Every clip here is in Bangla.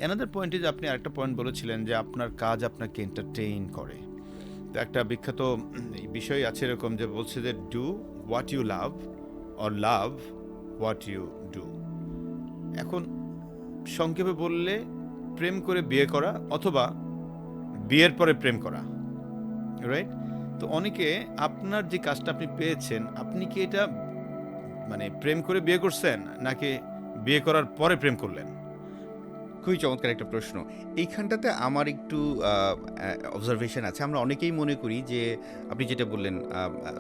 অ্যানাদার পয়েন্ট ইজ আপনি আরেকটা পয়েন্ট বলেছিলেন যে আপনার কাজ আপনাকে এন্টারটেইন করে। তো একটা বিখ্যাত বিষয় আছে এরকম যে বলছে যে do what you love or love what you do. এখন সংক্ষেপে বললে প্রেম করে বিয়ে করা অথবা বিয়ের পরে প্রেম করা, রাইট? তো অনেকে আপনার যে কাজটা আপনি পেয়েছেন, আপনি কি এটা মানে প্রেম করে বিয়ে করছেন নাকি বিয়ে করার পরে প্রেম করলেন? খুবই চমৎকার একটা প্রশ্ন। এইখানটাতে আমার একটু অবজারভেশন আছে। আমরা অনেকেই মনে করি যে আপনি যেটা বললেন,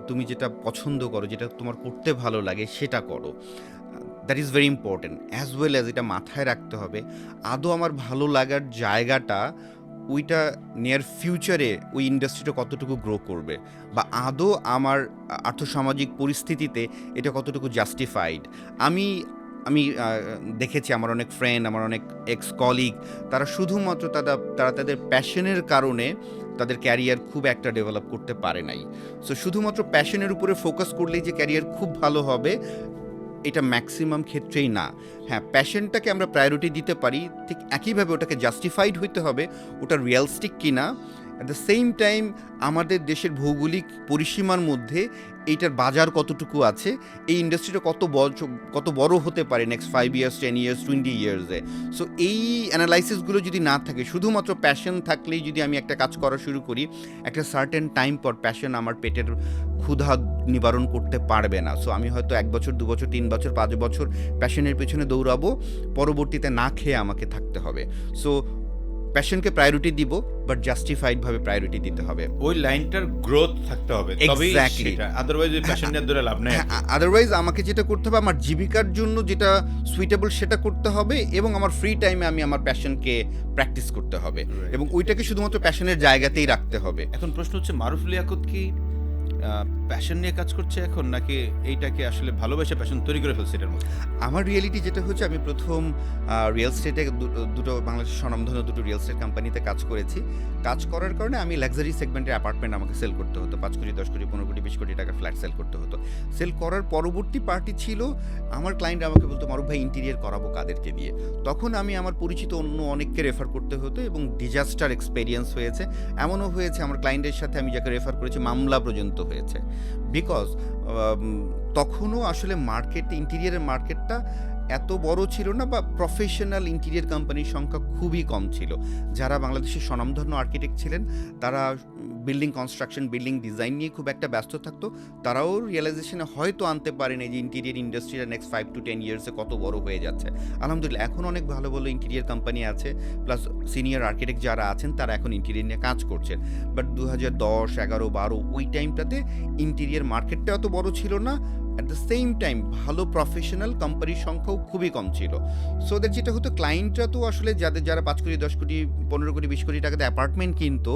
তুমি যেটা পছন্দ করো, যেটা তোমার করতে ভালো লাগে সেটা করো। That is very important as well as এটা মাথায় রাখতে হবে আদৌ আমার ভালো লাগার জায়গাটা ওইটা নিয়ার ফিউচারে ওই ইন্ডাস্ট্রিটা কতটুকু গ্রো করবে, বা আদৌ আমার আর্থসামাজিক পরিস্থিতিতে এটা কতটুকু জাস্টিফাইড। আমি আমি দেখেছি আমার অনেক ফ্রেন্ড, আমার অনেক এক্স কলিগ, তারা শুধুমাত্র তারা তাদের প্যাশনের কারণে তাদের ক্যারিয়ার খুব একটা ডেভেলপ করতে পারে নাই। সো শুধুমাত্র প্যাশনের উপরে ফোকাস করলেই যে ক্যারিয়ার খুব ভালো হবে এটা ম্যাক্সিমাম ক্ষেত্রেই না। হ্যাঁ, প্যাশনটাকে আমরা প্রায়োরিটি দিতে পারি, ঠিক একইভাবে ওটাকে জাস্টিফাইড হইতে হবে, ওটা রিয়েলিস্টিক কিনা। অ্যাট দ্য সেম টাইম আমাদের দেশের ভৌগোলিক পরিসীমার মধ্যে এইটার বাজার কতটুকু আছে, এই ইন্ডাস্ট্রিটা কত বড় হতে পারে নেক্সট 5 ইয়ার্স, 10 ইয়ার্স, 20 ইয়ার্সে। সো এই অ্যানালাইসিসগুলো যদি না থাকে, শুধুমাত্র প্যাশন থাকলেই যদি আমি একটা কাজ করা শুরু করি, একটা সার্টেন টাইম পর প্যাশন আমার পেটের ক্ষুধা নিবারণ করতে পারবে না। সো আমি হয়তো 1 বছর, 2 বছর, 3 বছর, 5 বছর প্যাশনের পেছনে দৌড়াবো, পরবর্তীতে না খেয়ে আমাকে থাকতে হবে। সো প্যাশনকে প্রায়োরিটি দিব, বাট জাস্টিফাইডভাবে প্রায়োরিটি দিতে হবে। ওই লাইনটার গ্রোথ থাকতে হবে, তবেই Exactly. সেটা, আদারওয়াইজ ওই প্যাশন নিয়ে ধরে লাভ নেই। আদারওয়াইজ আমাকে যেটা করতে হবে, আমার জীবিকার জন্য যেটা সুইটেবল সেটা করতে হবে, এবং আমার ফ্রি টাইমে আমি আমার প্যাশনকে প্র্যাকটিস করতে হবে, Right. এবং ওইটাকে শুধুমাত্র প্যাশনের জায়গাতেই রাখতে হবে। এখন প্রশ্ন হচ্ছে, মারুফ লিয়াকত কি প্যাশন নিয়ে কাজ করছে এখন, নাকি এইটাকে আসলে ভালোবেসে প্যাশন তৈরি করে ফেলছে এটার মধ্যে? আমার রিয়েলিটি যেটা হচ্ছে, আমি প্রথম রিয়েল স্টেটে দুটো বাংলাদেশের স্বনামধন্য দুটো রিয়েল স্টেট কোম্পানিতে কাজ করেছি। কাজ করার কারণে আমি লাক্সারি সেগমেন্টের অ্যাপার্টমেন্ট আমাকে সেল করতে হতো, 5 কোটি, 10 কোটি, 15 কোটি, 20 কোটি টাকার ফ্ল্যাট সেল করতে হতো। সেল করার পরবর্তী পার্টি ছিল আমার ক্লায়েন্ট আমাকে বলতো, মারুফ ভাই ইন্টেরিয়ার করাবো কাদেরকে দিয়ে? তখন আমি আমার পরিচিত অন্য অনেককে রেফার করতে হতো, এবং ডিজাস্টার এক্সপেরিয়েন্স হয়েছে। এমনও হয়েছে আমার ক্লায়েন্টের সাথে আমি যাকে রেফার করেছি মামলা পর্যন্ত হয়েছে, বিকজ তখনও আসলে ইন্টেরিয়ারের মার্কেটটা এত বড় ছিল না, বা প্রফেশনাল ইন্টেরিয়ার কোম্পানির সংখ্যা খুবই কম ছিল। যারা বাংলাদেশের স্বনামধন্য আর্কিটেক্ট ছিলেন, তারা বিল্ডিং কনস্ট্রাকশন, বিল্ডিং ডিজাইন নিয়ে খুব একটা ব্যস্ত থাকতো। তারাও রিয়েলাইজেশনে হয়তো আনতে পারেন যে ইন্টেরিয়ার ইন্ডাস্ট্রিটা নেক্সট 5 to 10 ইয়ার্সে কত বড় হয়ে যাচ্ছে। আলহামদুলিল্লাহ এখন অনেক ভালো ভালো ইন্টেরিয়ার কোম্পানি আছে, প্লাস সিনিয়র আর্কিটেক্ট যারা আছেন তারা এখন ইন্টেরিয়ার নিয়ে কাজ করছেন। বাট 2010, 11, 12 ওই টাইমটাতে ইন্টেরিয়ার মার্কেটটা অত বড় ছিল না। অ্যাট দ্য সেম টাইম ভালো প্রফেশনাল কোম্পানির সংখ্যাও খুবই কম ছিল। সো দ্যাট যেটা হতো, ক্লায়েন্টরা তো আসলে যারা 5 কোটি, 10 কোটি, 15 কোটি, 20 কোটি টাকাতে অ্যাপার্টমেন্ট কিনতো,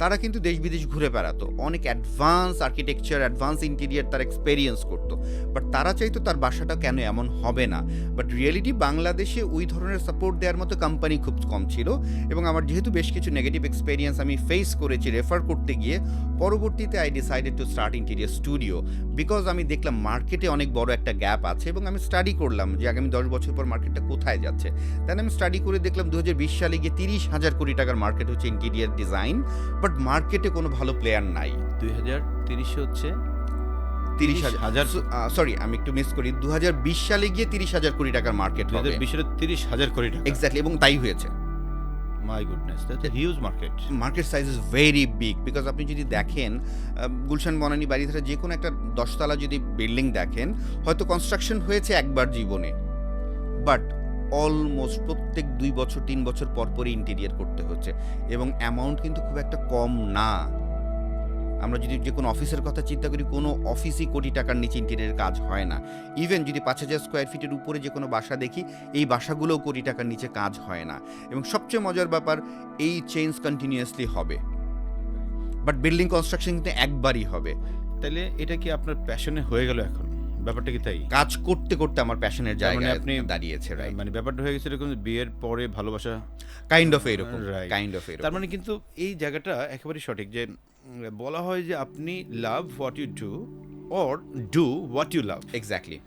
তারা কিন্তু দেশ বিদেশ ঘুরে বেড়াতো, অনেক অ্যাডভান্স আর্কিটেকচার, অ্যাডভান্স ইন্টেরিয়ার তার এক্সপেরিয়েন্স করতো। বাট তারা চাইতো তার বাসাটা কেন এমন হবে না। বাট রিয়েলিটি বাংলাদেশে ওই ধরনের সাপোর্ট দেওয়ার মতো কোম্পানি খুব কম ছিল, এবং আমার যেহেতু বেশ কিছু নেগেটিভ এক্সপেরিয়েন্স আমি ফেস করেছি রেফার করতে গিয়ে, পরবর্তীতে I decided to start interior studio, because আমি দেখলাম মার্কেটে অনেক বড় একটা গ্যাপ আছে, এবং আমি স্টাডি করলাম যে আগামী 10 বছর পর মার্কেটটা কোথায় যাচ্ছে। তাই আমি স্টাডি করে দেখলাম 2020 সালে গিয়ে 30,000 কোটি টাকার মার্কেট হচ্ছে ইন্টেরিয়ার ডিজাইন, বাট মার্কেটে কোনো ভালো প্লেয়ার নাই। 2030 হচ্ছে 30,000, সরি আমি একটু মিস করি, 2020 সালে গিয়ে 30,000 কোটি টাকার মার্কেট হবে। 30,000 কোটি টাকা। এক্স্যাক্টলি, এবং তাই হয়েছে। My goodness, that's a huge market. Market size is very big, because আপনি যদি দেখেন গুলশান, বনানী, বাড়িধারা যে কোনো একটা 10 তলা যদি বিল্ডিং দেখেন, হয়তো কনস্ট্রাকশন হয়েছে একবার জীবনে, বাট অলমোস্ট প্রত্যেক 2 বছর 3 বছর পর পরই ইন্টেরিয়ার করতে হচ্ছে, এবং অ্যামাউন্ট কিন্তু খুব একটা কম না। আমরা যদি যে কোনো অফিসের কথা চিন্তা করি, কোনো অফিসই কোটি টাকার নিচে ইন্টেরিয়ারের কাজ হয় না। ইভেন যদি 5,000 স্কোয়ার ফিটের উপরে যে কোনো বাসা দেখি, এই বাসাগুলোও কোটি টাকার নিচে কাজ হয় না। এবং সবচেয়ে মজার ব্যাপার, এই চেঞ্জ কন্টিনিউয়াসলি হবে, বাট বিল্ডিং কনস্ট্রাকশন কিন্তু একবারই হবে। তাহলে এটা কি আপনার প্যাশনে হয়ে গেল এখন? ব্যাপারটা কি তাই? কাজ করতে করতে আমার প্যাশনের জায়গায় আপনি দাঁড়িয়েছে, রাইট? মানে ব্যাপারটা হয়ে গেছে এরকম যে বিয়ের পরে ভালোবাসা, কাইন্ড অফ এরকম, Right. কাইন্ড অফ এরকম। তার মানে কিন্তু এই জায়গাটা একেবারে সঠিক যে বলা হয় যে আপনি love what you do or do what you love. Exactly.